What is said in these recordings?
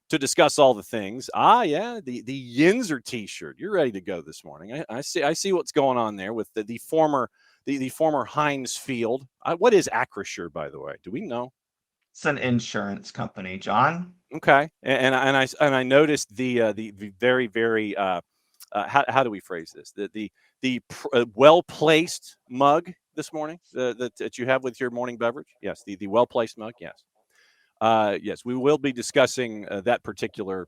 to discuss all the things. Yeah, the Yinzer T-shirt. You're ready to go this morning. I see what's going on there with the former Heinz Field. What is Acrisure, by the way? Do we know? It's an insurance company, John. Okay, and I noticed the very very how do we phrase this? The well placed mug this morning that you have with your morning beverage. Yes, the well placed mug. Yes. Yes, we will be discussing that particular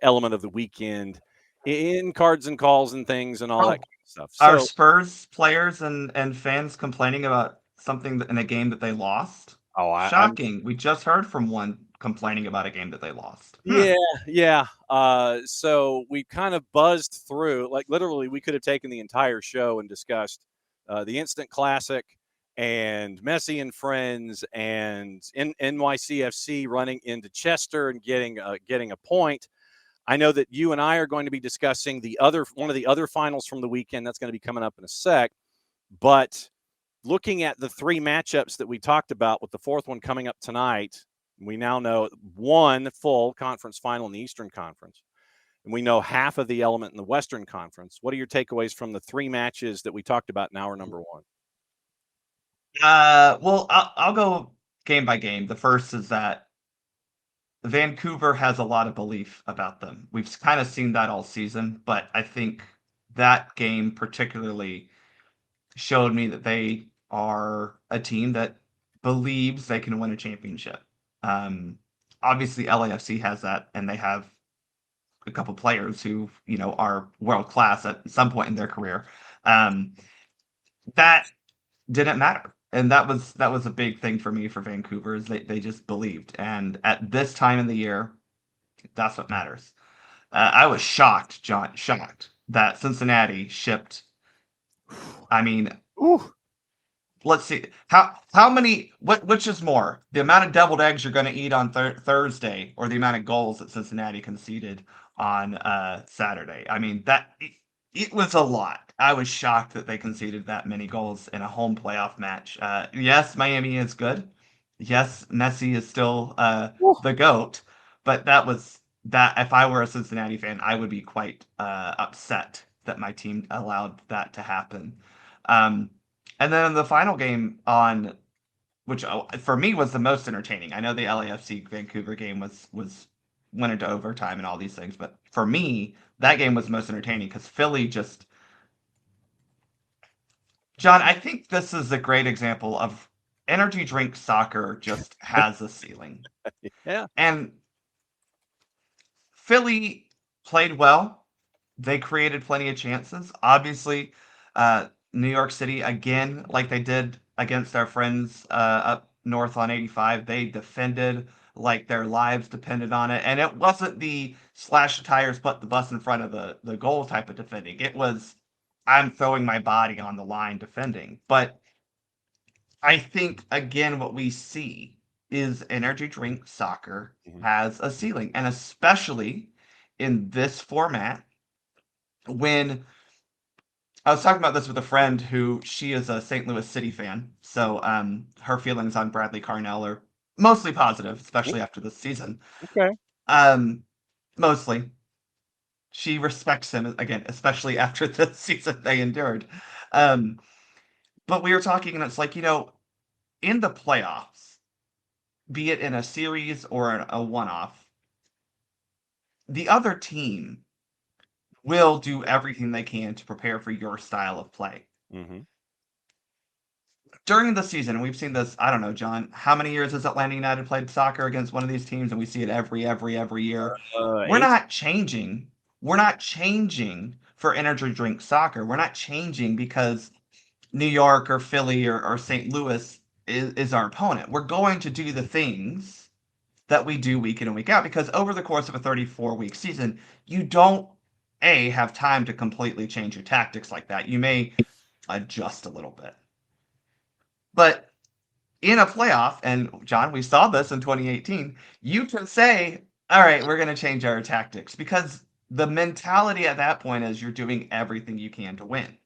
element of the weekend in cards and calls and things and all that Oh, kind of stuff. are So, Spurs players and fans complaining about something in a game that they lost? I'm Shocking. We just heard from one complaining about a game that they lost. yeah. So we kind of buzzed through, like literally, we could have taken the entire show and discussed the instant classic and Messi and friends and NYCFC running into Chester and getting a point. I know that you and I are going to be discussing one of the other finals from the weekend. That's going to be coming up in a sec. But looking at the three matchups that we talked about, with the fourth one coming up tonight, we now know one full conference final in the Eastern Conference, and we know half of the element in the Western Conference. What are your takeaways from the three matches that we talked about in hour number one? Well, I'll go game by game. The first is that Vancouver has a lot of belief about them. We've kind of seen that all season, but I think that game particularly showed me that they are a team that believes they can win a championship. Um, Obviously, LAFC has that, and they have a couple players who are world class at some point in their career. Um, that didn't matter, and that was a big thing for me for Vancouver is they just believed, and at this time in the year, that's what matters. I was shocked, John, shocked that Cincinnati shipped. I mean, Ooh. let's see how many. Which is more, the amount of deviled eggs you're going to eat on Thursday, or the amount of goals that Cincinnati conceded on Saturday? I mean it was a lot. I was shocked that they conceded that many goals in a home playoff match. Yes, Miami is good. Yes, Messi is still the GOAT, but that. If I were a Cincinnati fan, I would be quite upset that my team allowed that to happen. Um, and then the final game on which for me was the most entertaining. I know the LAFC Vancouver game was went into overtime and all these things, but for me, that game was the most entertaining because Philly just. John, I think this is a great example of energy drink soccer just has a ceiling. Yeah. And Philly played well. They created plenty of chances. Obviously, New York City, again, like they did against our friends up north on 85, they defended like their lives depended on it. And it wasn't the slash the tires, put the bus in front of the goal type of defending. It was, I'm throwing my body on the line defending. But I think, again, what we see is energy drink soccer has a ceiling. And especially in this format, when I was talking about this with a friend who she is a St. Louis City fan, so her feelings on Bradley Carnell are mostly positive, especially after this season. Okay. Um, Mostly, she respects him again, especially after the season they endured. Um, but we were talking, and it's like in the playoffs, be it in a series or a one-off, the other team will do everything they can to prepare for your style of play. Mm-hmm. During the season, and we've seen this, I don't know, John, how many years has Atlanta United played soccer against one of these teams? And we see it every year. We're Eight. not changing. We're not changing for energy drink soccer. We're not changing because New York or Philly or St. Louis is our opponent. We're going to do the things that we do week in and week out because over the course of a 34-week season, you don't have time to completely change your tactics like that. You may adjust a little bit. But in a playoff, and John, we saw this in 2018, you can say, all right, we're going to change our tactics because the mentality at that point is you're doing everything you can to win.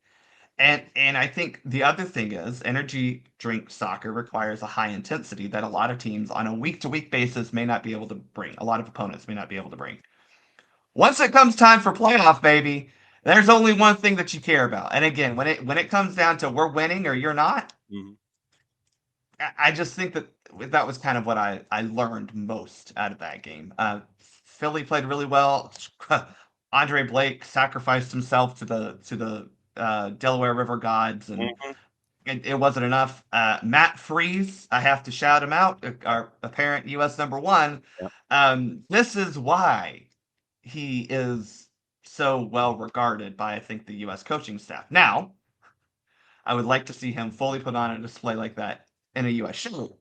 And I think the other thing is energy drink soccer requires a high intensity that a lot of teams on a week to week basis may not be able to bring. A lot of opponents may not be able to bring. Once it comes time for playoff, baby, there's only one thing that you care about. And again, when it comes down to we're winning or you're not, Mhm. I just think that was kind of what I learned most out of that game. Philly played really well. Andre Blake sacrificed himself to the Delaware River gods, and Mhm. it wasn't enough. Matt Freeze, I have to shout him out, our apparent U.S. number one. Yep. This is why he is so well regarded by, I think, the U.S. coaching staff. Now, I would like to see him fully put on a display like that in a U.S. show.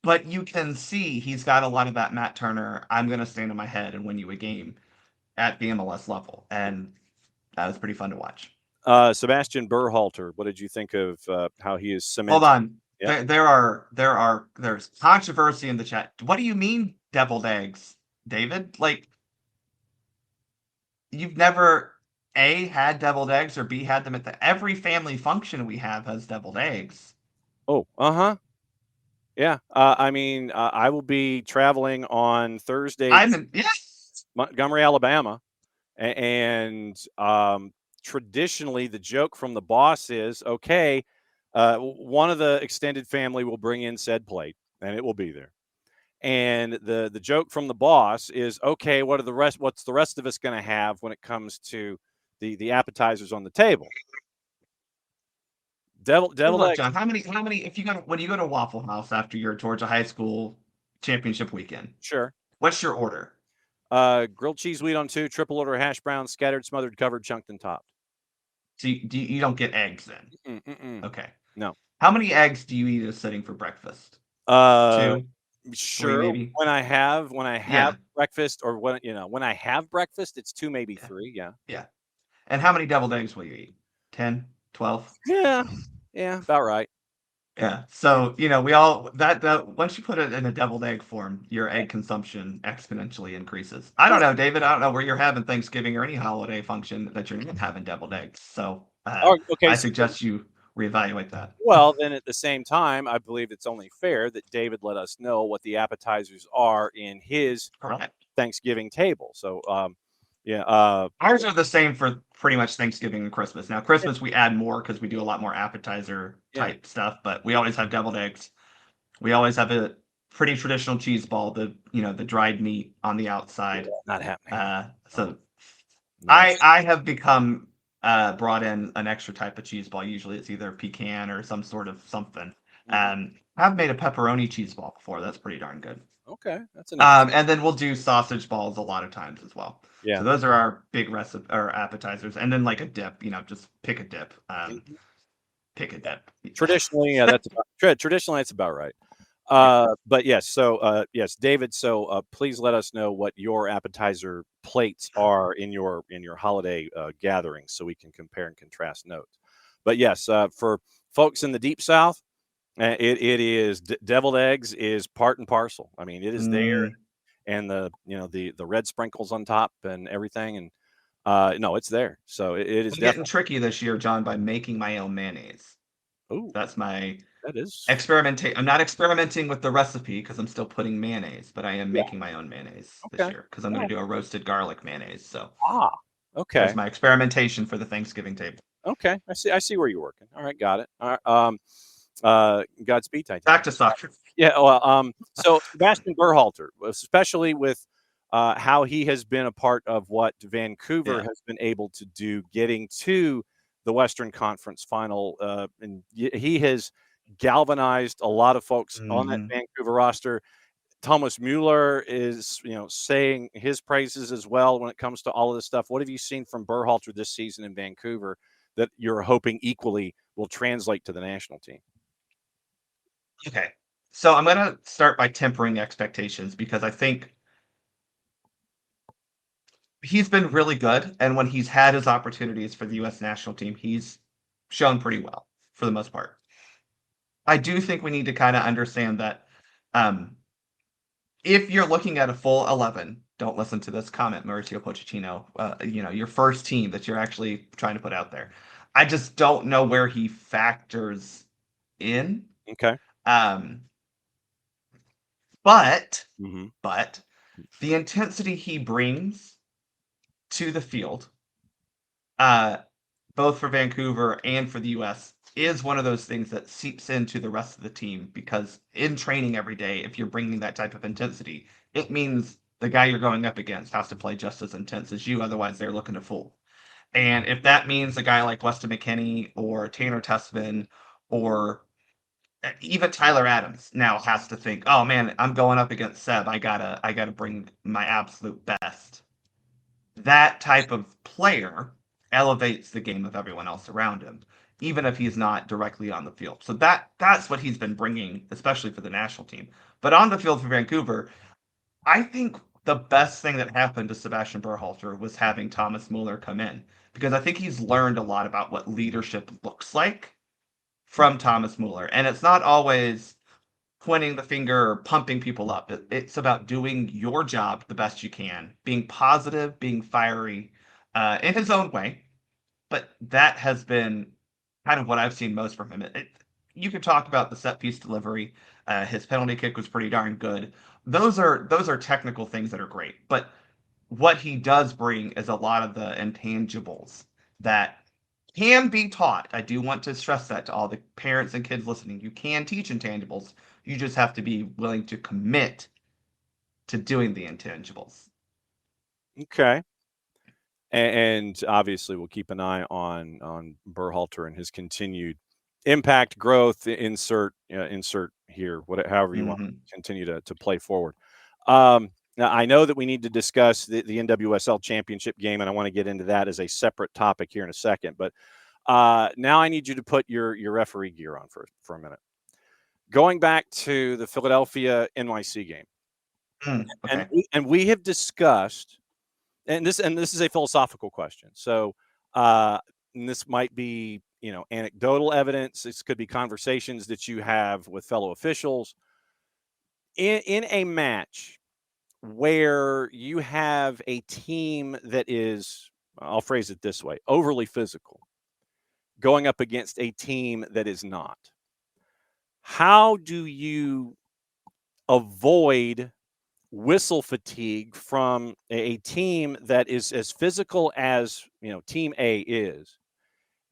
But you can see he's got a lot of that Matt Turner, I'm going to stand on my head and win you a game at the MLS level. And that was pretty fun to watch. Sebastian Berhalter, what did you think of how he is Hold cemented? on. Yep. There's controversy in the chat. What do you mean deviled eggs, David? Like, you've never A, had deviled eggs, or B, had them at every family function we have has deviled eggs. Oh, yeah. I mean, I will be traveling on Thursday to Yes. Montgomery, Alabama, and traditionally the joke from the boss is, okay, one of the extended family will bring in said plate, and it will be there. And the joke from the boss is, okay, what's the rest of us going to have when it comes to the appetizers on the table? Deviled Look, egg. John, how many, if you go, when you go to Waffle House after your Georgia High School championship weekend, Sure. what's your order? Grilled cheese wheat on two, triple order hash browns, scattered, smothered, covered, chunked, and topped. So you don't get eggs then? Mm-mm. Okay. No. How many eggs do you eat a sitting for breakfast? Uh, Two, three, sure. maybe? When I have Yeah. breakfast, or when I have breakfast, it's two, maybe Yeah. three. Yeah. Yeah. And how many deviled eggs will you eat? 10, 12? Yeah. Yeah. About right. Yeah. Yeah. So, we all that once you put it in a deviled egg form, your egg consumption exponentially increases. I don't know, David. I don't know where you're having Thanksgiving or any holiday function that you're not having deviled eggs. So, Oh, okay. I So then, suggest you reevaluate that. well, then at the same time, I believe it's only fair that David let us know what the appetizers are in his Correct. Thanksgiving table. So, yeah. Ours are the same for pretty much Thanksgiving and Christmas. Now, Christmas we add more because we do a lot more appetizer Yeah. type stuff, but we always have deviled eggs. We always have a pretty traditional cheese ball, the dried meat on the Yeah. outside. Not happening. So No. I have become brought in an extra type of cheese ball. Usually it's either pecan or some sort of something. Mhm. I've made a pepperoni cheese ball before. That's pretty darn good. Okay. That's an interesting. And then we'll do sausage balls a lot of times as well. Yeah. So those are our big recipe or appetizers, and then like a dip. Just pick a dip. Mhm. Pick a dip. Traditionally, yeah, traditionally that's about right. Yeah. But yes, so yes, David. So please let us know what your appetizer plates are in your holiday gatherings, so we can compare and contrast notes. But yes, for folks in the deep South, it is deviled eggs is part and parcel. I mean, it is there, Mm. and the red sprinkles on top and everything, and no, it's there. So it is I'm getting definitely. tricky this year, John, by making my own mayonnaise. Ooh, That's my that is. experimentate. I'm not experimenting with the recipe because I'm still putting mayonnaise, but I am Yeah. making my own mayonnaise this Okay. year because I'm going Yeah. to do a roasted garlic mayonnaise. So Ah. there's Okay. my experimentation for the Thanksgiving table. Okay. I see where you're working. All right. Got it. All right. Godspeed, Back Titanic. to soccer. Yeah. Well. So Sebastian Berhalter, especially with how he has been a part of what Vancouver Yeah. has been able to do, getting to the Western Conference Final, and he has galvanized a lot of folks on that Hmm. Vancouver roster. Thomas Mueller is, saying his praises as well when it comes to all of this stuff. What have you seen from Berhalter this season in Vancouver that you're hoping equally will translate to the national team? Okay. So I'm going to start by tempering expectations because I think he's been really good. And when he's had his opportunities for the U.S. national team, he's shown pretty well for the most part. I do think we need to kind of understand that um, if you're looking at a full 11, don't listen to this comment, Mauricio Pochettino, your first team that you're actually trying to put out there. I just don't know where he factors in. Okay. Um, but Mm-hmm. but the intensity he brings to the field, uh, both for Vancouver and for the US, is one of those things that seeps into the rest of the team because in training every day, if you're bringing that type of intensity, it means the guy you're going up against has to play just as intense as you, otherwise they're looking to fool. And if that means a guy like Weston McKennie or Tanner Tessman or even Tyler Adams now has to think, oh man, I'm going up against Seb. I gotta bring my absolute best. That type of player elevates the game of everyone else around him, even if he's not directly on the field. So that's what he's been bringing, especially for the national team. But on the field for Vancouver, I think the best thing that happened to Sebastian Berhalter was having Thomas Muller come in because I think he's learned a lot about what leadership looks like from Thomas Muller. And it's not always pointing the finger or pumping people up. It's about doing your job the best you can, being positive, being fiery in his own way. But that has been kind of what I've seen most from him. You could talk about the set piece delivery. His penalty kick was pretty darn good. Those are technical things that are great. But what he does bring is a lot of the intangibles that can be taught. I do want to stress that to all the parents and kids listening. You can teach intangibles. You just have to be willing to commit to doing the intangibles. Okay. And obviously, we'll keep an eye on Berhalter and his continued impact, growth. Insert here, however you want Hmm. to continue to play forward. Now, I know that we need to discuss the NWSL championship game, and I want to get into that as a separate topic here in a second. But now I need you to put your referee gear on for a minute. Going back to the Philadelphia NYC game, Okay. and we have discussed, and this is a philosophical question. So, uh, and this might be anecdotal evidence. This could be conversations that you have with fellow officials in a match where you have a team that is, I'll phrase it this way, overly physical, going up against a team that is not. How do you avoid whistle fatigue from a team that is as physical as team A is?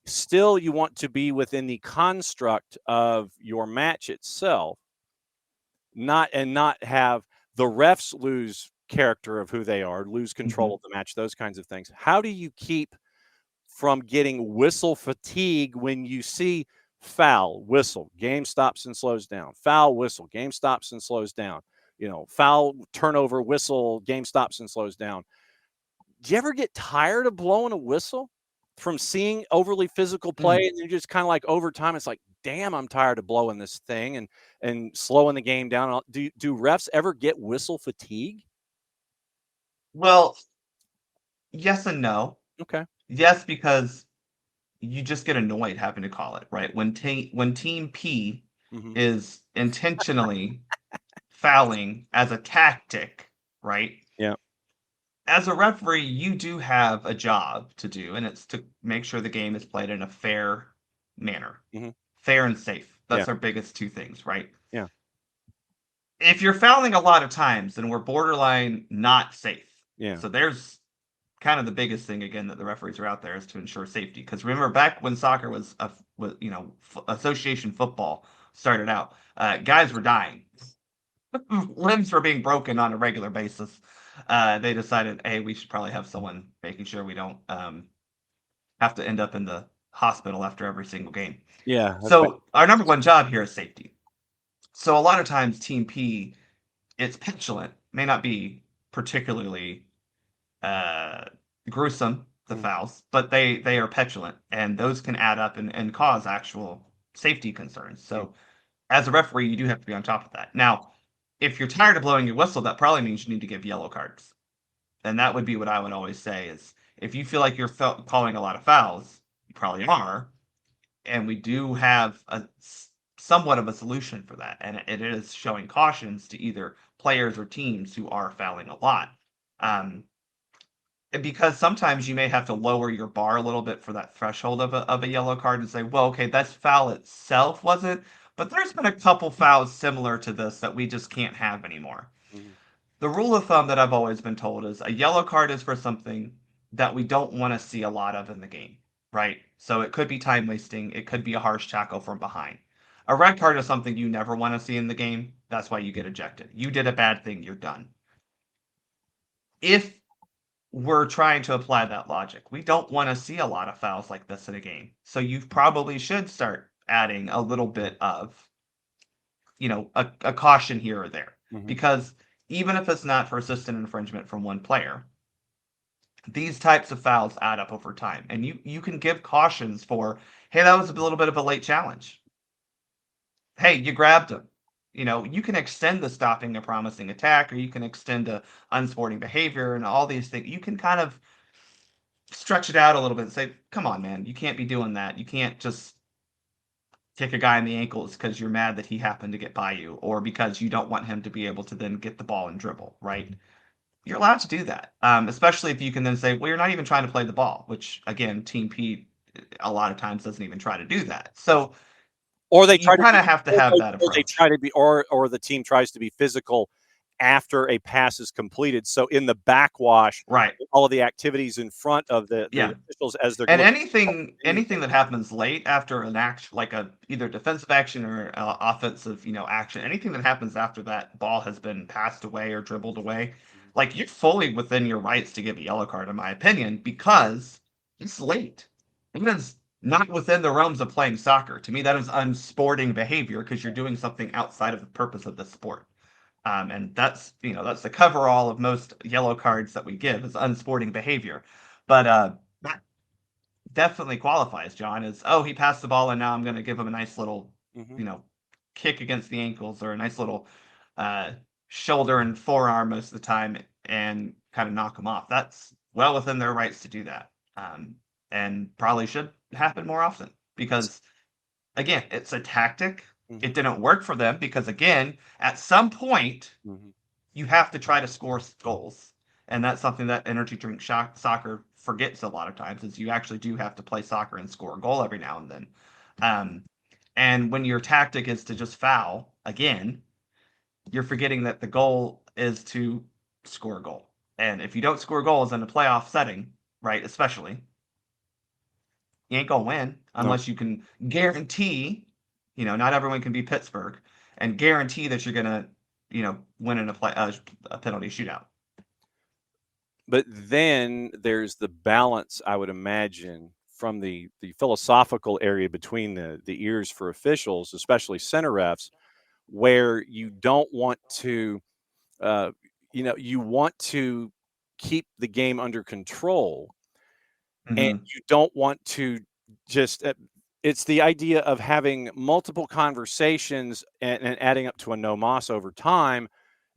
Still, you want to be within the construct of your match itself, not have the refs lose character of who they are, lose control Hmm. of the match, those kinds of things. How do you keep from getting whistle fatigue when you see foul, whistle, game stops and slows down, foul, whistle, game stops and slows down, foul, turnover, whistle, game stops and slows down? Do you ever get tired of blowing a whistle from seeing overly physical play? Mm. And you just kind of like over time, it's like, damn, I'm tired of blowing this thing and slowing the game down. Do refs ever get whistle fatigue? Well, yes and no. Okay. Yes, because you just get annoyed having to call it, right? When team P Hmm. is intentionally fouling as a tactic, right? Yeah. As a referee, you do have a job to do, and it's to make sure the game is played in a fair manner, Hmm. fair and safe. Yeah. That's our biggest two things, right? Yeah. If you're fouling a lot of times, then we're borderline not safe. Yeah. So there's kind of the biggest thing again that the referees are out there is to ensure safety. Because remember back when soccer association football started out, guys were dying, limbs were being broken on a regular basis. They decided, hey, we should probably have someone making sure we don't have to end up in the hospital after every single game. Yeah. Okay. So our number one job here is safety. So a lot of times, Team P, it's petulant, may not be particularly uh, gruesome, the Mhm. fouls, but they are petulant, and those can add up and cause actual safety concerns. Mm. So as a referee, you do have to be on top of that. Now, if you're tired of blowing your whistle, that probably means you need to give yellow cards, and that would be what I would always say is if you feel like you're calling a lot of fouls, you probably are, and we do have somewhat of a solution for that, and it is showing cautions to either players or teams who are fouling a lot. Um, because sometimes you may have to lower your bar a little bit for that threshold of a yellow card and say, well, okay, that foul itself wasn't, but there's been a couple fouls similar to this that we just can't have anymore. Mhm. The rule of thumb that I've always been told is a yellow card is for something that we don't want to see a lot of in the game, right? So it could be time wasting, it could be a harsh tackle from behind. A red card is something you never want to see in the game. That's why you get ejected. You did a bad thing, you're done. If we're trying to apply that logic, we don't want to see a lot of fouls like this in a game. So you probably should start adding a little bit of, a caution here or there. Mhm. Because even if it's not for assistant infringement from one player, these types of fouls add up over time. And you can give cautions for, hey, that was a little bit of a late challenge. Hey, you grabbed him. You can extend the stopping a promising attack, or you can extend the unsporting behavior and all these things. You can kind of stretch it out a little bit and say, come on, man, you can't be doing that. You can't just kick a guy in the ankles because you're mad that he happened to get by you, or because you don't want him to be able to then get the ball and dribble, right? You're allowed to do that, especially if you can then say, well, you're not even trying to play the ball, which, again, Team P a lot of times doesn't even try to do that. So Or they you try to kind be of have to have that or they try approach. to be or the team tries to be physical after a pass is completed. So in the backwash, Right. all of the activities in front of the Yeah. officials as they're And looking anything that happens late after an act, like a either defensive action or offensive, action, anything that happens after that ball has been passed away or dribbled away, like you're fully within your rights to give a yellow card, in my opinion, because it's late. It is not within the realms of playing soccer. To me, that is unsporting behavior because you're doing something outside of the purpose of the sport. And that's the coverall of most yellow cards that we give is unsporting behavior. But that definitely qualifies, John, as, oh, he passed the ball and now I'm going to give him a nice little, Mhm. you know, kick against the ankles or a nice little uh, shoulder and forearm most of the time and kind of knock him off. That's well within their rights to do that. And probably should happen more often because, again, it's a tactic. It Mhm. didn't work for them because, again, at some point, Mhm. you have to try to score goals. And that's something that energy drink soccer forgets a lot of times is you actually do have to play soccer and score a goal every now and then. Um, and when your tactic is to just foul again, you're forgetting that the goal is to score a goal. And if you don't score goals in a playoff setting, right, especially, you ain't gonna win No. unless you can guarantee, not everyone can be Pittsburgh, and guarantee that you're gonna, win in a penalty shootout. But then there's the balance, I would imagine, from the philosophical area between the ears for officials, especially center refs, where you don't want to, uh, you want to keep the game under control, and Hmm. you don't want to just. It's the idea of having multiple conversations and adding up to a no moss over time,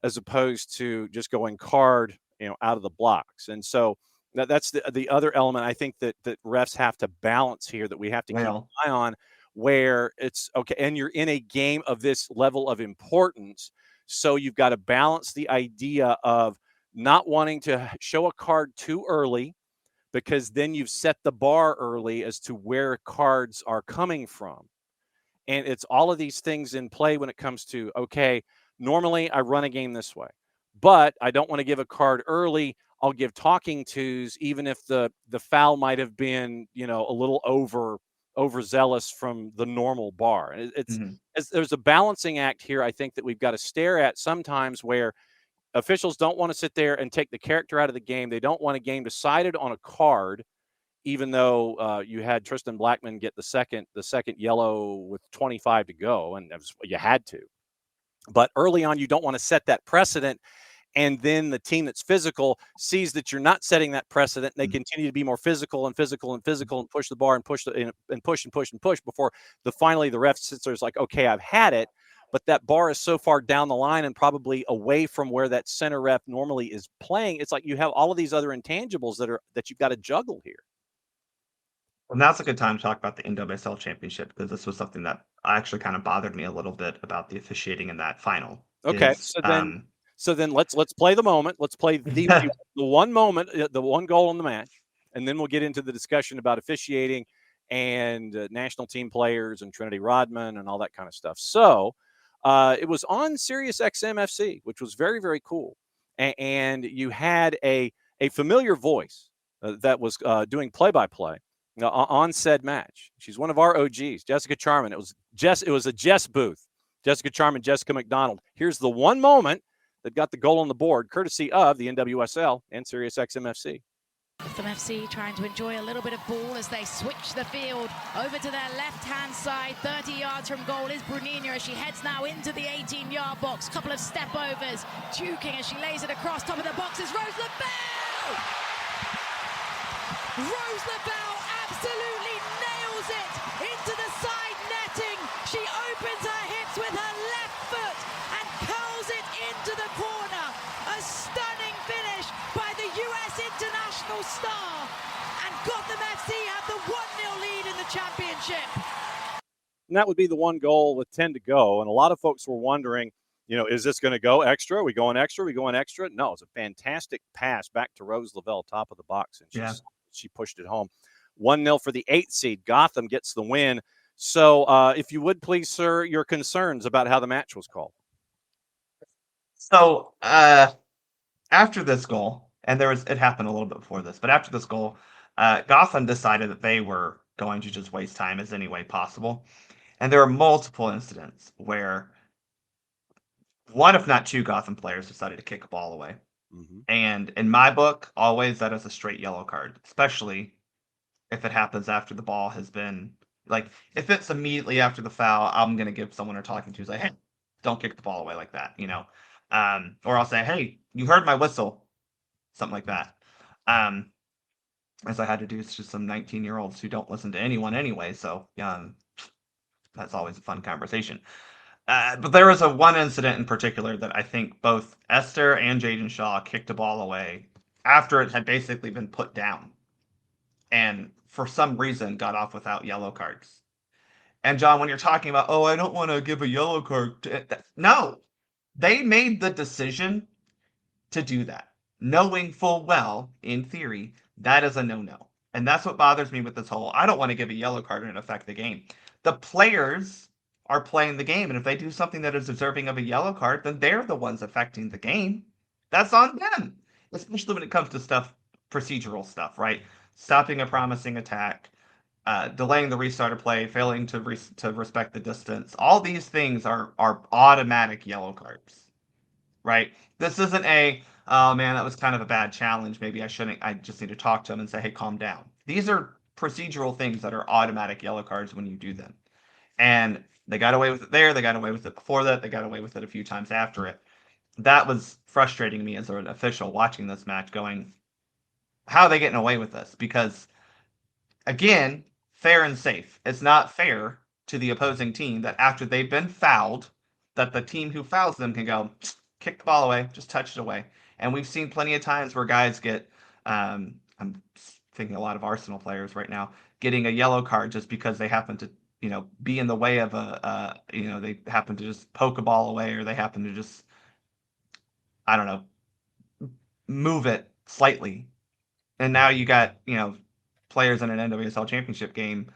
as opposed to just going card, out of the blocks. And so that's the other element I think that refs have to balance here, that we have to keep Well, an eye on, where it's okay. And you're in a game of this level of importance. So you've got to balance the idea of not wanting to show a card too early, because then you've set the bar early as to where cards are coming from. And it's all of these things in play when it comes to, okay, normally I run a game this way, but I don't want to give a card early. I'll give talking twos, even if the foul might have been, a little overzealous from the normal bar. And mhm. there's a balancing act here, I think, that we've got to stare at sometimes, where officials don't want to sit there and take the character out of the game. They don't want a game decided on a card, even though you had Tristan Blackman get the second yellow with 25 to go, and you had to. But early on, you don't want to set that precedent, and then the team that's physical sees that you're not setting that precedent, and they continue to be more physical and physical and physical and push the bar and push and push and push before finally the ref sits there, is like, okay, I've had it. But that bar is so far down the line and probably away from where that center ref normally is playing. It's like you have all of these other intangibles that you've got to juggle here. Well, now's a good time to talk about the NWSL Championship because this was something that actually kind of bothered me a little bit about the officiating in that final. Okay, Is so then So then let's play the moment. Let's play the one moment, the one goal in the match, and then we'll get into the discussion about officiating and national team players and Trinity Rodman and all that kind of stuff. So it was on Sirius XM FC, which was very, very cool. And you had a familiar voice that was doing play-by-play on said match. She's one of our OGs, Jessica Charman. It was a Jess booth. Jessica Charman, Jessica McDonald. Here's the one moment that got the goal on the board, courtesy of the NWSL and Sirius XM FC. Gotham FC trying to enjoy a little bit of ball as they switch the field over to their left-hand side. 30 yards from goal is Brunina as she heads now into the 18-yard box. Couple of step-overs, juking as she lays it across top of the box is Rose LaBelle! Rose LaBelle absolutely nails it into the side netting. She opens her hips with her left foot and curls it into the corner. A stunning finish by the US international star. And Gotham FC have the 1-0 lead in the championship. And that would be the one goal with 10 to go. And a lot of folks were wondering, is this going to go extra? Are we going extra? Are we going extra? No, it's a fantastic pass back to Rose LaBelle, top of the box. And she pushed it home. 1-0 for the 8th seed. Gotham gets the win. So if you would please, sir, your concerns about how the match was called. So after this goal, and it happened a little bit before this, but after this goal, Gotham decided that they were going to just waste time as any way possible. And there are multiple incidents where one, if not two, Gotham players decided to kick a ball away. Mm-hmm. And in my book, always that is a straight yellow card, especially if it happens after the ball has been, like, if it's immediately after the foul, I'm going to give someone we're talking to, say, hey, don't kick the ball away like that, or I'll say, hey, you heard my whistle, something like that. As I had to do to some 19-year-olds who don't listen to anyone anyway, so that's always a fun conversation. But there was one incident in particular that I think both Esther and Jaden Shaw kicked a ball away after it had basically been put down, and for some reason got off without yellow cards. And John, when you're talking about, I don't want to give a yellow card, no, they made the decision to do that, knowing full well, in theory, that is a no-no. And that's what bothers me with this whole, I don't want to give a yellow card and affect the game. The players are playing the game, and if they do something that is deserving of a yellow card, then they're the ones affecting the game. That's on them, especially when it comes to procedural stuff, right? Stopping a promising attack, delaying the restart of play, failing to respect the distance. All these things are automatic yellow cards, right? This isn't oh man, that was kind of a bad challenge. Maybe I shouldn't. I just need to talk to them and say, hey, calm down. These are procedural things that are automatic yellow cards when you do them. And they got away with it there. They got away with it before that. They got away with it a few times after it. That was frustrating me as an official watching this match, going, how are they getting away with this? Because, again, fair and safe. It's not fair to the opposing team that after they've been fouled, that the team who fouls them can go, kick the ball away, just touch it away. And we've seen plenty of times where guys get, I'm thinking a lot of Arsenal players right now, getting a yellow card just because they happen to, be in the way of they happen to just poke a ball away, or they happen to just, I don't know, move it slightly. And now you got, players in an NWSL championship game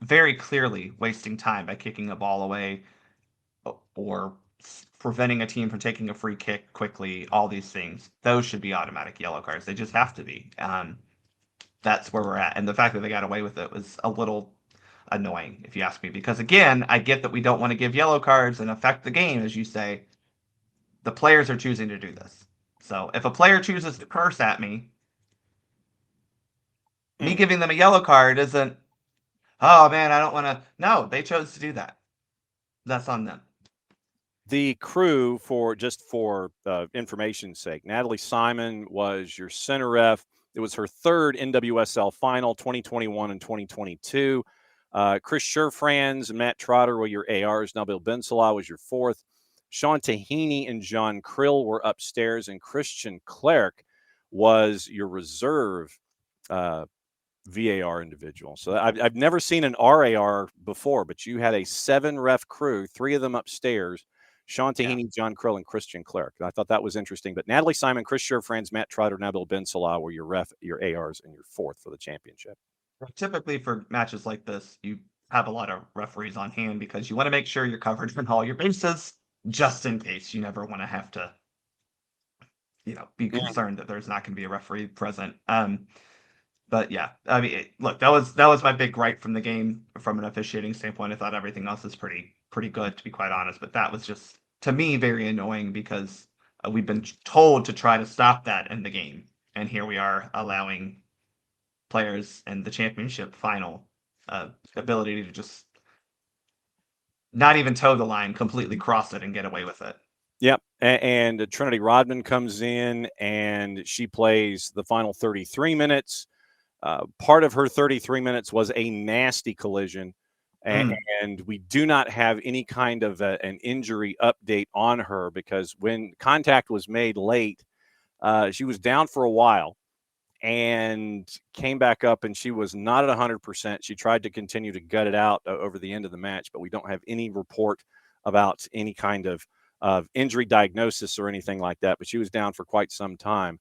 very clearly wasting time by kicking a ball away or preventing a team from taking a free kick quickly. All these things, those should be automatic yellow cards. They just have to be. That's where we're at. And the fact that they got away with it was a little annoying, if you ask me, because again, I get that we don't want to give yellow cards and affect the game, as you say. The players are choosing to do this. So if a player chooses to curse at me giving them a yellow card isn't, oh man, I don't want to. No, they chose to do that. That's on them. The crew, for information's sake, Natalie Simon was your center ref. It was her third NWSL Final, 2021 and 2022. Chris Sherfranz and Matt Trotter were your ARs. Nabil Ben Salah was your fourth. Sean Tahini and John Krill were upstairs, and Christian Clerc was your reserve VAR individual. So I've never seen an RAR before, but you had a 7-ref crew, 3 of them upstairs, Sean Tahini, John Krill, and Christian Clerc. I thought that was interesting. But Natalie Simon, Chris Sherfranz, Matt Trotter, Nabil Ben Salah were your ARs, and your fourth for the championship. Typically for matches like this, you have a lot of referees on hand because you want to make sure you're covered in all your bases, just in case. You never want to have to, be concerned that there's not going to be a referee present. But yeah, I mean, look, that was my big gripe from the game from an officiating standpoint. I thought everything else is pretty good, to be quite honest. But that was just, to me, very annoying because we've been told to try to stop that in the game, and here we are allowing players in the championship final ability to just not even toe the line, completely cross it and get away with it. Yep. And Trinity Rodman comes in and she plays the final 33 minutes. Part of her 33 minutes was a nasty collision. And we do not have any kind of an injury update on her because when contact was made late, she was down for a while and came back up, and she was not at 100%. She tried to continue to gut it out over the end of the match, but we don't have any report about any kind of injury diagnosis or anything like that. But she was down for quite some time.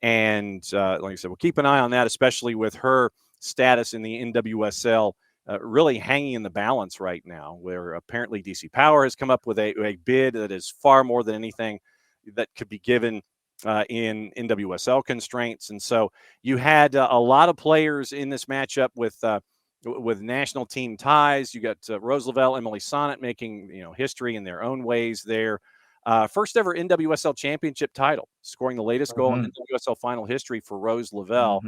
And like I said, we'll keep an eye on that, especially with her status in the NWSL really hanging in the balance right now, where apparently DC Power has come up with a bid that is far more than anything that could be given in NWSL constraints. And so you had a lot of players in this matchup with national team ties. You got Rose Lavelle, Emily Sonnet making history in their own ways there. First ever NWSL championship title, scoring the latest goal in NWSL Final history for Rose Lavelle.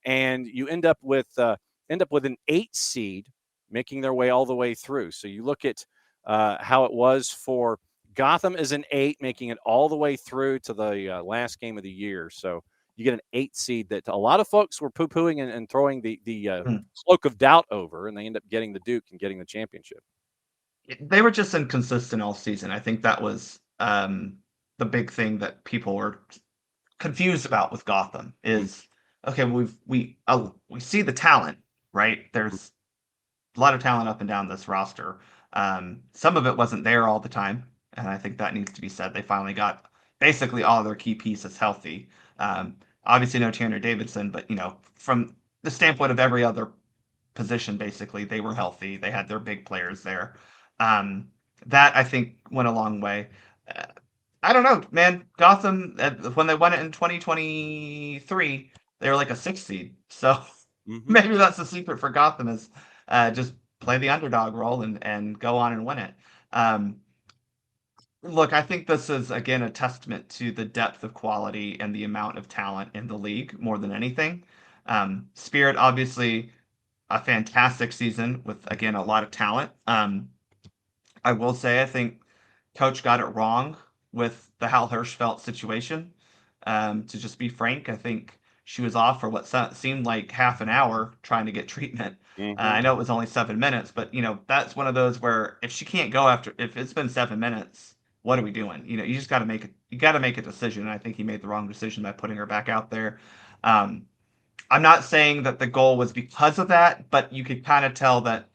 And you end up with an 8 seed making their way all the way through. So you look at how it was for Gotham as an 8, making it all the way through to the last game of the year. So you get an 8 seed that a lot of folks were poo-pooing and throwing the cloak of doubt over, and they end up getting the Duke and getting the championship. They were just inconsistent all season. I think that was the big thing that people were confused about with Gotham is, okay, we see the talent, right? There's a lot of talent up and down this roster. Some of it wasn't there all the time, and I think that needs to be said. They finally got basically all their key pieces healthy. Obviously, no Tanner Davidson, but from the standpoint of every other position, basically they were healthy. They had their big players there. That I think went a long way. I don't know, man. Gotham, when they won it in 2023, they were like a 6 seed. So maybe that's the secret for Gotham is just play the underdog role and go on and win it. Look, I think this is, again, a testament to the depth of quality and the amount of talent in the league more than anything. Spirit, obviously, a fantastic season with, again, a lot of talent. I will say I think Coach got it wrong with the Hal Hirschfeld situation. To just be frank, I think she was off for what seemed like half an hour trying to get treatment. I know it was only 7 minutes, but that's one of those where if she can't go if it's been 7 minutes, what are we doing? You just got to make it. You got to make a decision. And I think he made the wrong decision by putting her back out there. I'm not saying that the goal was because of that, but you could kind of tell that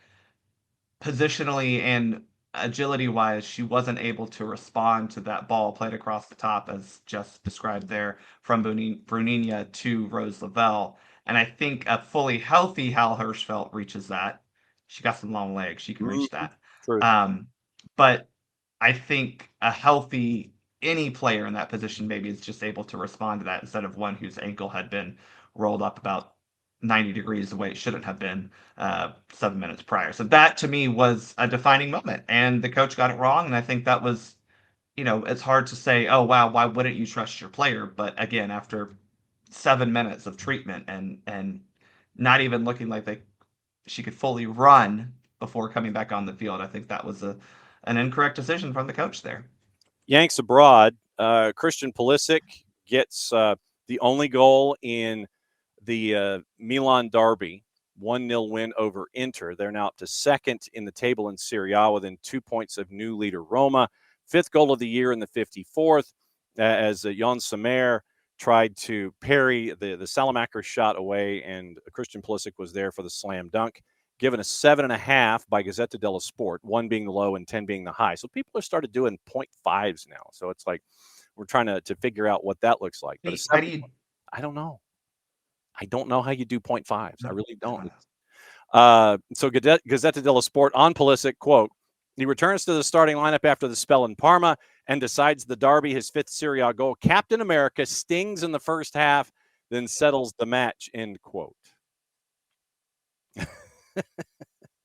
positionally and agility-wise, she wasn't able to respond to that ball played across the top, as just described there, from Bruninia to Rose Lavelle. And I think a fully healthy Hal Hirschfeld reaches that. She got some long legs. She can reach that. But I think a healthy any player in that position maybe is just able to respond to that instead of one whose ankle had been rolled up about 90 degrees the way it shouldn't have been 7 minutes prior. So that to me was a defining moment, and the coach got it wrong. And I think that was, it's hard to say, oh, wow, why wouldn't you trust your player? But again, after 7 minutes of treatment and not even looking like she could fully run before coming back on the field, I think that was an incorrect decision from the coach there. Yanks abroad, Christian Pulisic gets the only goal in the Milan derby, 1-0 win over Inter. They're now up to second in the table in Serie A within 2 points of new leader Roma. 5th goal of the year in the 54th as Jan Sommer tried to parry the Salamaker shot away, and Christian Pulisic was there for the slam dunk. given a 7.5 by Gazzetta dello Sport, 1 being the low and 10 being the high. So people have started doing 0.5s now. So it's like we're trying to figure out what that looks like. But I don't know. I don't know how you do 0.5s. I really don't. So Gazzetta dello Sport on Pulisic, quote, he returns to the starting lineup after the spell in Parma and decides the derby, his 5th Serie A goal. Captain America stings in the first half, then settles the match, end quote.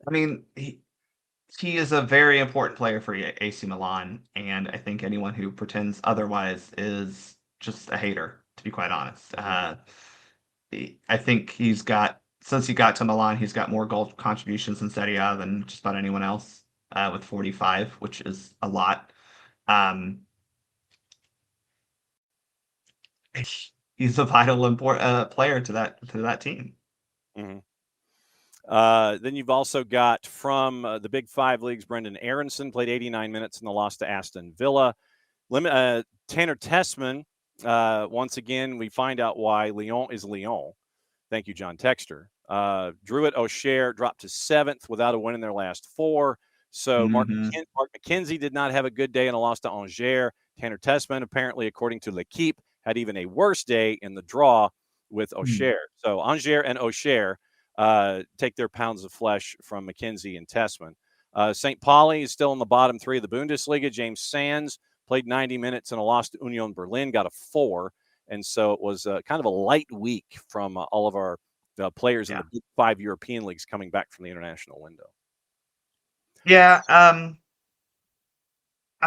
I mean, he is a very important player for AC Milan, and I think anyone who pretends otherwise is just a hater, to be quite honest. I think since he got to Milan, he's got more goal contributions in Serie A than just about anyone else, with 45, which is a lot. He's a vital important player to that team. Mm-hmm. Then you've also got from the Big Five leagues, Brendan Aronson played 89 minutes in the loss to Aston Villa. Tanner Tessman, once again, we find out why Lyon is Lyon. Thank you, John Texter. Druitt O'Share dropped to 7th without a win in their last 4. So Mark McKenzie did not have a good day in a loss to Angers. Tanner Tessman, apparently, according to L'Equipe, had even a worse day in the draw with O'Share. So Angers and O'Share take their pounds of flesh from McKenzie and Tessman. St. Pauli is still in the bottom 3 of the Bundesliga. James Sands played 90 minutes in a loss to Union Berlin, got a 4. And so it was kind of a light week from all of our players in the Big 5 European leagues coming back from the international window. Yeah, I'm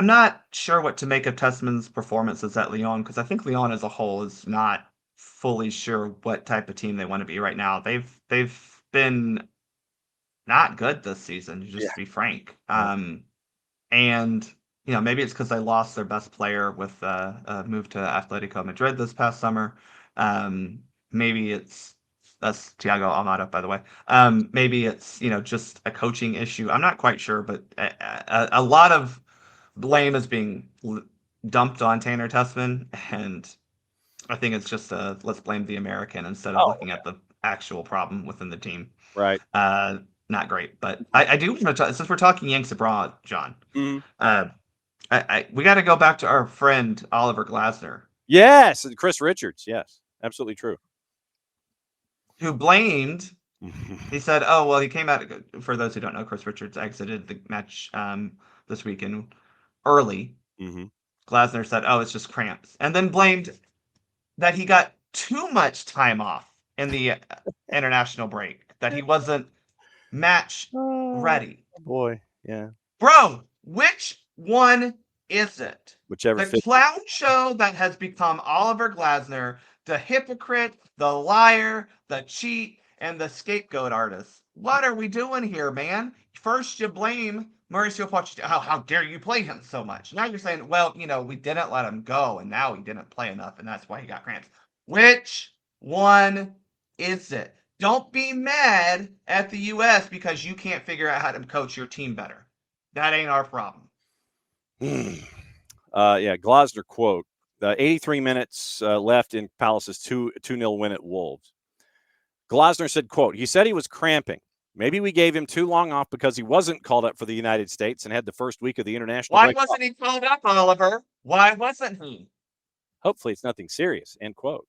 not sure what to make of Tessman's performances at Lyon, because I think Lyon as a whole is not fully sure what type of team they want to be right now. They've been not good this season, just to be frank. And maybe it's because they lost their best player with a move to Atletico Madrid this past summer. Maybe that's Thiago Almada, by the way. Maybe it's just a coaching issue. I'm not quite sure, but a lot of blame is being dumped on Tanner Tessman, and I think it's just let's blame the American instead of looking at the actual problem within the team. Right. Not great, but I do want to since we're talking Yanks abroad, John. We got to go back to our friend Oliver Glasner. Yes, and Chris Richards. Yes, absolutely true. Who blamed? He said, "Oh well, he came out." For those who don't know, Chris Richards exited the match this weekend early. Glasner said, "Oh, it's just cramps," and then blamed that he got too much time off in the international break, that he wasn't match ready. Boy, yeah. Bro, which one is it? Whichever. The clown show that has become Oliver Glasner, the hypocrite, the liar, the cheat, and the scapegoat artist. What are we doing here, man? First you blame Mauricio Pochettino. How dare you play him so much? Now you're saying, well, we didn't let him go, and now he didn't play enough, and that's why he got cramps. Which one is it? Don't be mad at the U.S. because you can't figure out how to coach your team better. That ain't our problem. Glasner quote, 83 minutes left in Palace's 2-0 win at Wolves. Glasner said, quote, he said he was cramping. Maybe we gave him too long off because he wasn't called up for the United States and had the first week of the international break. Why wasn't he called up, Oliver? Why wasn't he? Hopefully it's nothing serious, end quote.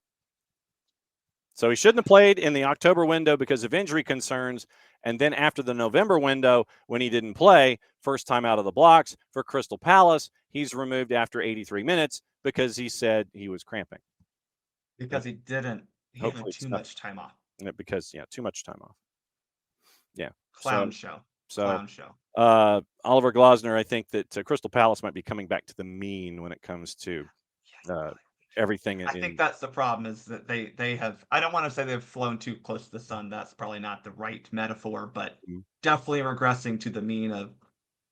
So he shouldn't have played in the October window because of injury concerns. And then after the November window, when he didn't play, first time out of the blocks for Crystal Palace, he's removed after 83 minutes because he said he was cramping. Because he didn't. He had too much time off. Because, too much time off. Yeah. Clown show. Oliver Glasner, I think that Crystal Palace might be coming back to the mean when it comes to everything. I think that's the problem, is that they have, I don't want to say they've flown too close to the sun. That's probably not the right metaphor, but definitely regressing to the mean of,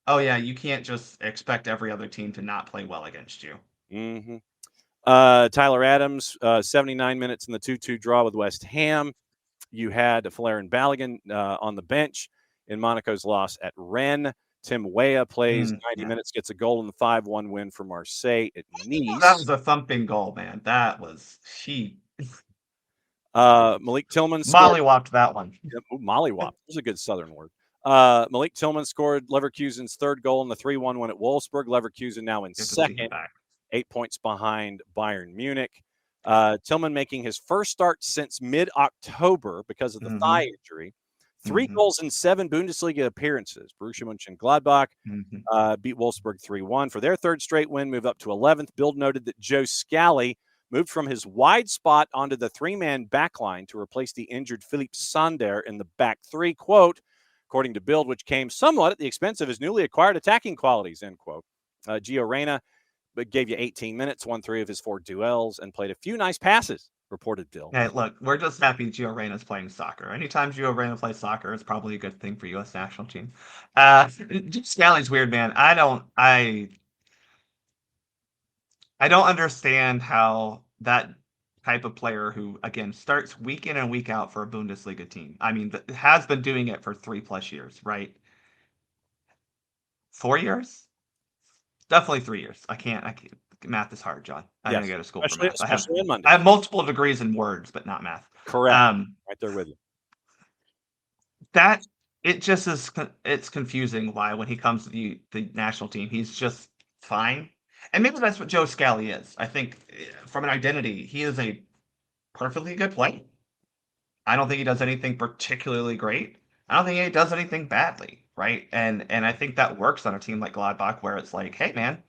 oh yeah, you can't just expect every other team to not play well against you. Tyler Adams, 79 minutes in the 2-2 draw with West Ham. You had Valérien Balogun on the bench in Monaco's loss at Rennes. Tim Weah plays 90 minutes, gets a goal in the 5-1 win for Marseille at Nice. That was a thumping goal, man. That was cheap. Malik Tillman scored. Mollywopped that one. Mollywop. There's a good Southern word. Malik Tillman scored Leverkusen's third goal in the 3-1 win at Wolfsburg. Leverkusen now in second, 8 points behind Bayern Munich. Tillman making his first start since mid-October because of the thigh injury. 3 goals in 7 Bundesliga appearances. Borussia Mönchengladbach beat Wolfsburg 3-1 for their third straight win, move up to 11th. Bild noted that Joe Scally moved from his wide spot onto the 3-man back line to replace the injured Philippe Sander in the back 3, quote, according to Bild, which came somewhat at the expense of his newly acquired attacking qualities, end quote. Gio Reyna gave you 18 minutes, won 3 of his 4 duels, and played a few nice passes, reported Bild. Hey, look, we're just happy Gio Reyna's playing soccer. Anytime Gio Reyna plays soccer, it's probably a good thing for U.S. national team. Scally's weird, man. I don't understand how that type of player who, again, starts week in and week out for a Bundesliga team. I mean, has been doing it for 3+ years, right? 4 years? Definitely 3 years. I can't. Math is hard, John. I didn't go to school for math. I have multiple degrees in words, but not math. Correct. Right there with you. That it just is. It's confusing why when he comes to the national team, he's just fine. And maybe that's what Joe Scally is. I think from an identity, he is a perfectly good player. I don't think he does anything particularly great. I don't think he does anything badly, right? And I think that works on a team like Gladbach, where it's like, hey, man,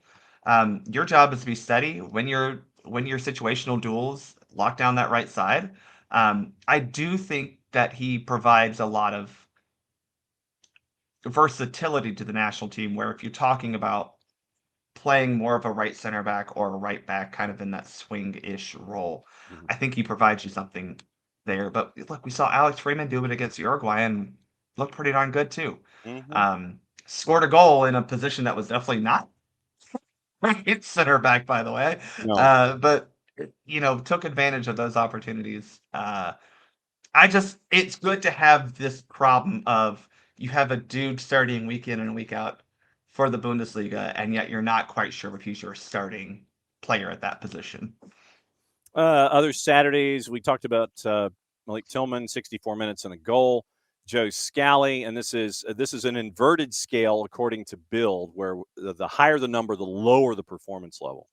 your job is to be steady, win your situational duels, lock down that right side. I do think that he provides a lot of versatility to the national team, where if you're talking about playing more of a right center back or a right back kind of in that swing-ish role, I think he provides you something there. But look, we saw Alex Freeman do it against Uruguay and looked pretty darn good too. Scored a goal in a position that was definitely not right center back, by the way. No. But took advantage of those opportunities. It's good to have this problem of you have a dude starting week in and week out for the Bundesliga, and yet you're not quite sure if he's your starting player at that position. Other Saturdays, we talked about Malik Tillman, 64 minutes and a goal. Joe Scally, and this is an inverted scale according to Bild, where the higher the number, the lower the performance level.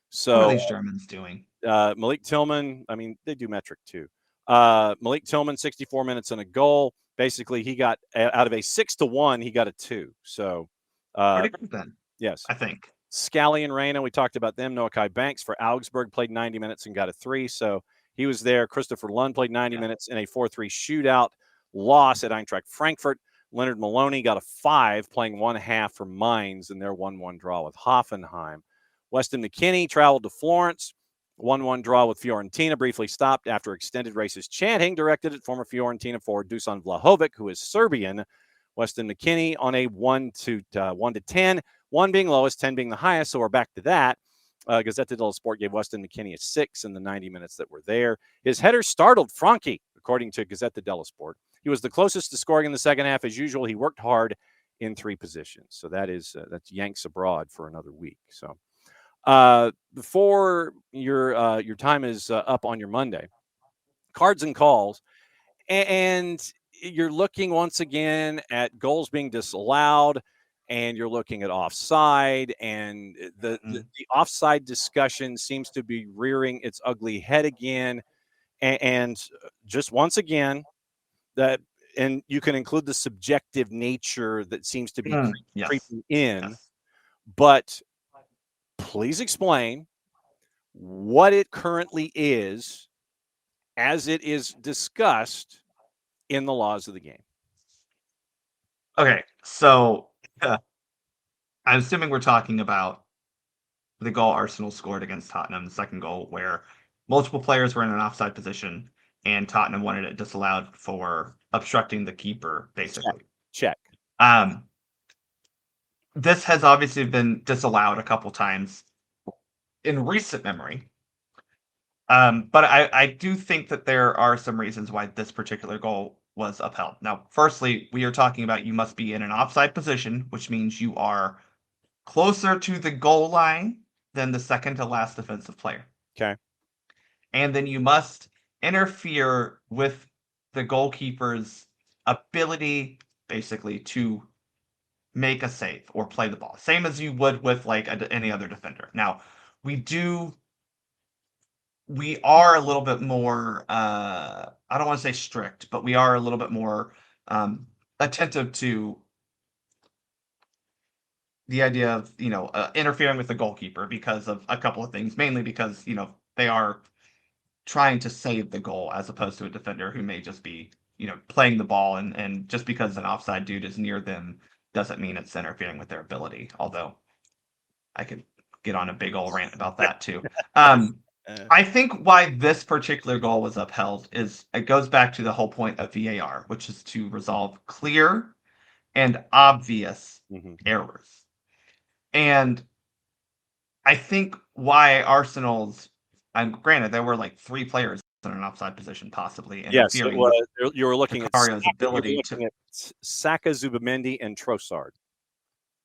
So what are these Germans doing? Malik Tillman, I mean, they do metric too. Malik Tillman, 64 minutes and a goal. Basically, he got out of a 6-1, he got a 2. So pretty good then. Yes, I think. Scally and Reyna, we talked about them. Noah Kai Banks for Augsburg played 90 minutes and got a 3. So he was there. Christopher Lund played 90 minutes in a 4-3 shootout loss at Eintracht Frankfurt. Leonard Maloney got a 5, playing 1/2 for Mainz in their 1-1 draw with Hoffenheim. Weston McKennie traveled to Florence. 1-1 draw with Fiorentina, briefly stopped after extended racist chanting directed at former Fiorentina forward Dusan Vlahovic, who is Serbian. Weston McKennie on a 1 to 10, 1 being lowest, 10 being the highest, so we're back to that. Gazzetta dello Sport gave Weston McKennie a 6 in the 90 minutes that were there. His header startled Frankie, according to Gazzetta dello Sport. He was the closest to scoring in the second half. As usual, he worked hard in 3 positions. So that's Yanks abroad for another week. So before your time is up on your Monday, cards and calls, and you're looking once again at goals being disallowed, and you're looking at offside, and the offside discussion seems to be rearing its ugly head again. And just once again, and you can include the subjective nature that seems to be creeping in, but please explain what it currently is as it is discussed in the laws of the game. Okay, so I'm assuming we're talking about the goal Arsenal scored against Tottenham, the second goal, where multiple players were in an offside position and Tottenham wanted it disallowed for obstructing the keeper, basically. Check. This has obviously been disallowed a couple times in recent memory. But I do think that there are some reasons why this particular goal was upheld. Now, firstly, we are talking about you must be in an offside position, which means you are closer to the goal line than the second to last defensive player. Okay. And then you must interfere with the goalkeeper's ability, basically, to make a save or play the ball, same as you would with like any other defender. Now, we are a little bit more, I don't want to say strict, but we are a little bit more attentive to the idea of, interfering with the goalkeeper because of a couple of things, mainly because, they are trying to save the goal as opposed to a defender who may just be, playing the ball, and just because an offside dude is near them doesn't mean it's interfering with their ability. Although I could get on a big old rant about that too. I think why this particular goal was upheld is it goes back to the whole point of VAR, which is to resolve clear and obvious errors. And I think why Arsenal's, granted, there were like 3 players in an offside position, possibly Yes, it interfering was. with You were looking at Vicario's ability Saka, Zubamendi, and Trossard.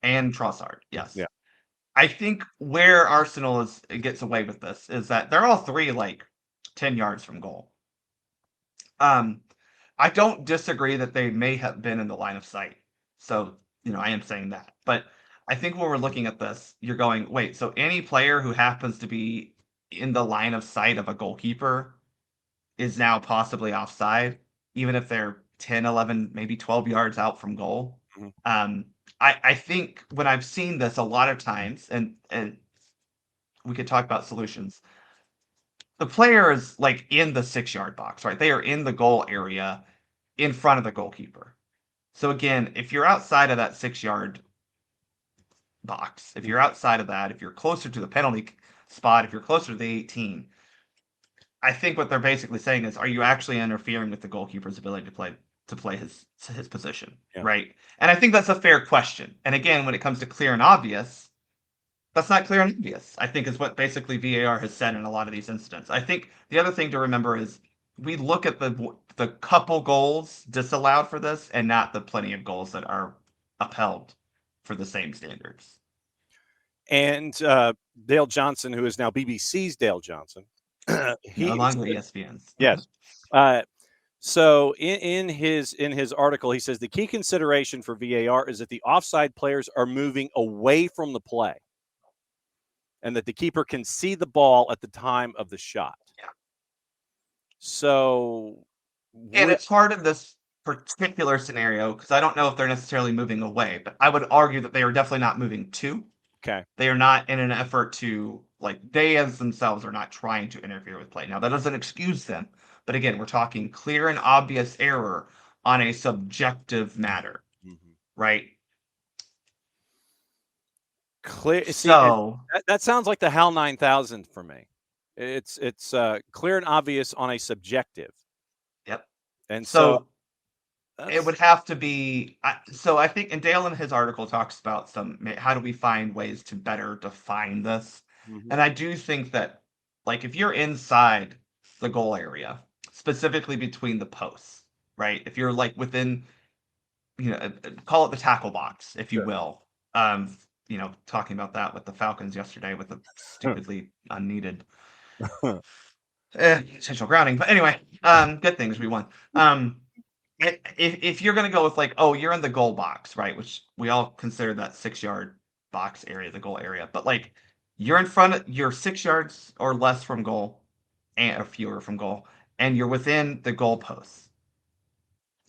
And Trossard, yes. Yeah. I think where Arsenal gets away with this is that they're all 3 like 10 yards from goal. I don't disagree that they may have been in the line of sight. So, I am saying that. But I think when we're looking at this, you're going, wait, so any player who happens to be in the line of sight of a goalkeeper is now possibly offside, even if they're 10, 11, maybe 12 yards out from goal. I think when I've seen this a lot of times, and we could talk about solutions, the player is like in the 6-yard box, right? They are in the goal area in front of the goalkeeper. So again, if you're outside of that 6-yard box, if you're outside of that, if you're closer to the penalty spot, if you're closer to the 18, I think what they're basically saying is, are you actually interfering with the goalkeeper's ability to play his position, right? And I think that's a fair question. And again, when it comes to clear and obvious, that's not clear and obvious, I think, is what basically VAR has said in a lot of these incidents. I think the other thing to remember is we look at the couple goals disallowed for this and not the plenty of goals that are upheld for the same standards. And Dale Johnson, who is now BBC's Dale Johnson, no longer ESPN's. Yes. So in his article, he says the key consideration for VAR is that the offside players are moving away from the play, and that the keeper can see the ball at the time of the shot. Yeah. So, and it's hard in this particular scenario because I don't know if they're necessarily moving away, but I would argue that they are definitely not moving to. Okay. They are not in an effort to, like, they as themselves are not trying to interfere with play. Now, that doesn't excuse them, but again, we're talking clear and obvious error on a subjective matter, right? Clear. So that sounds like the HAL 9000 for me. It's clear and obvious on a subjective. Yep. And so it would have to be. So I think, and Dale in his article talks about how do we find ways to better define this. And I do think that, like, if you're inside the goal area, specifically between the posts, right? If you're like within, call it the tackle box, if you will. Talking about that with the Falcons yesterday with the stupidly unneeded potential grounding. But anyway, good things we won. If you're going to go with like, oh, you're in the goal box, right? Which we all consider that 6-yard box area, the goal area. But like, you're 6 yards or less from goal, or fewer from goal, and you're within the goal posts.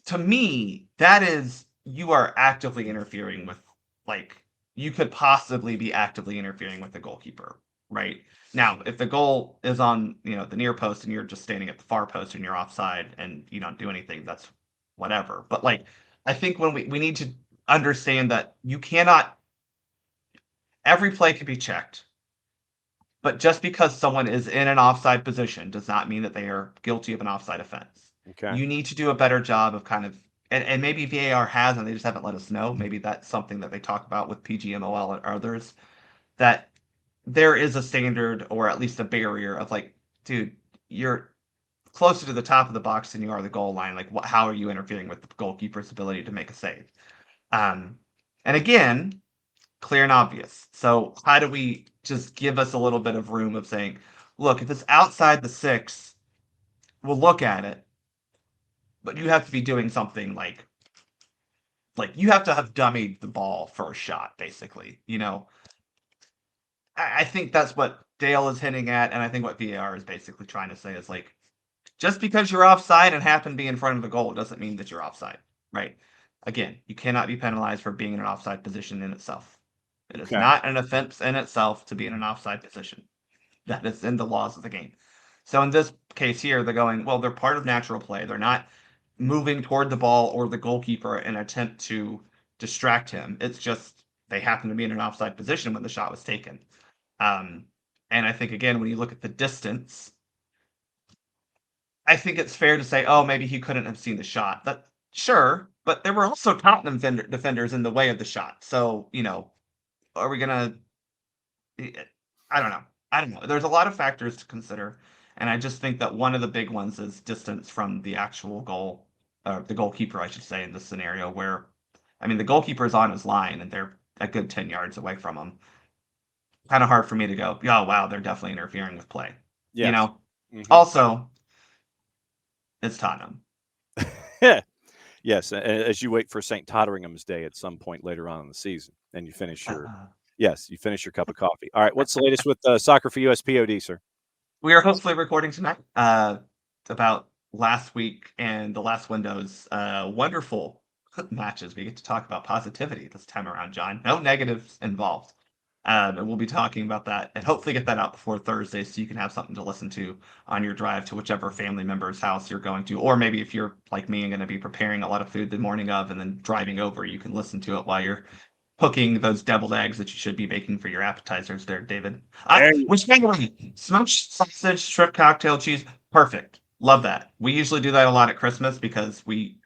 To me, that is, you are actively interfering with, like, you could possibly be actively interfering with the goalkeeper, right? Now, if the goal is on, the near post and you're just standing at the far post and you're offside and you don't do anything, that's whatever. But like, I think when we need to understand that you cannot, every play can be checked, but just because someone is in an offside position does not mean that they are guilty of an offside offense. Okay. You need to do a better job of kind of, and maybe VAR has, and they just haven't let us know. Maybe that's something that they talk about with PGMOL and others, that there is a standard or at least a barrier of like, dude, you're closer to the top of the box than you are the goal line. Like, how are you interfering with the goalkeeper's ability to make a save? And again, clear and obvious. So how do we just give us a little bit of room of saying, look, if it's outside the 6, will look at it, but you have to be doing something like you have to have dummied the ball for a shot, basically. I think that's what Dale is hinting at, and I think what VAR is basically trying to say is like, just because you're offside and happen to be in front of the goal doesn't mean that you're offside, right? Again, you cannot be penalized for being in an offside position in itself. It is not an offense in itself to be in an offside position. That is in the laws of the game. So in this case here, they're going, well, they're part of natural play. They're not moving toward the ball or the goalkeeper in an attempt to distract him. It's just they happen to be in an offside position when the shot was taken. And I think, again, when you look at the distance, I think it's fair to say, oh, maybe he couldn't have seen the shot. Sure, but there were also Tottenham defenders in the way of the shot. So, are we going to... I don't know. There's a lot of factors to consider, and I just think that one of the big ones is distance from the actual goal, or the goalkeeper, I should say, in this scenario where, the goalkeeper is on his line, and they're a good 10 yards away from him. Kind of hard for me to go, oh, wow, they're definitely interfering with play. Yes. Mm-hmm. Also, it's Tottenham. Yes, as you wait for St. Totteringham's Day at some point later on in the season, and you finish your cup of coffee. All right, what's the latest with Soccer for USPOD, sir? We are hopefully recording tonight about last week and the last window's wonderful matches. We get to talk about positivity this time around, John. No negatives involved. And we'll be talking about that and hopefully get that out before Thursday so you can have something to listen to on your drive to whichever family member's house you're going to. Or maybe if you're like me and going to be preparing a lot of food the morning of and then driving over, you can listen to it while you're cooking those deviled eggs that you should be making for your appetizers there, David. Which, by the way, smoked sausage, shrimp cocktail, cheese, perfect. Love that. We usually do that a lot at Christmas because we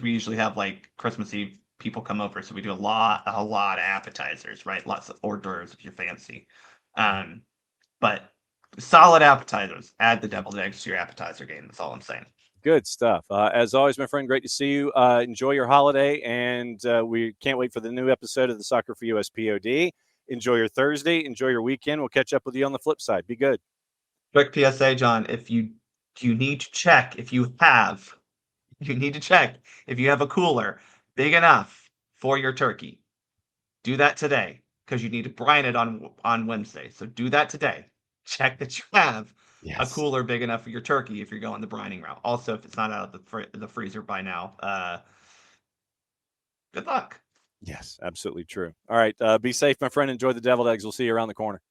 usually have like Christmas Eve people come over, so we do a lot of appetizers, right? Lots of hors d'oeuvres if you're fancy. But solid appetizers. Add the deviled eggs to your appetizer game. That's all I'm saying. Good stuff. As always, my friend, great to see you. Enjoy your holiday, and we can't wait for the new episode of the Soccer for USPOD. Enjoy your Thursday. Enjoy your weekend. We'll catch up with you on the flip side. Be good. Quick PSA, John. If you need to check if you have a cooler big enough for your turkey. Do that today because you need to brine it on Wednesday. So do that today. Check that you have a cooler big enough for your turkey if you're going the brining route. Also, if it's not out of the freezer by now, good luck. Yes, absolutely true. All right, be safe, my friend. Enjoy the deviled eggs. We'll see you around the corner.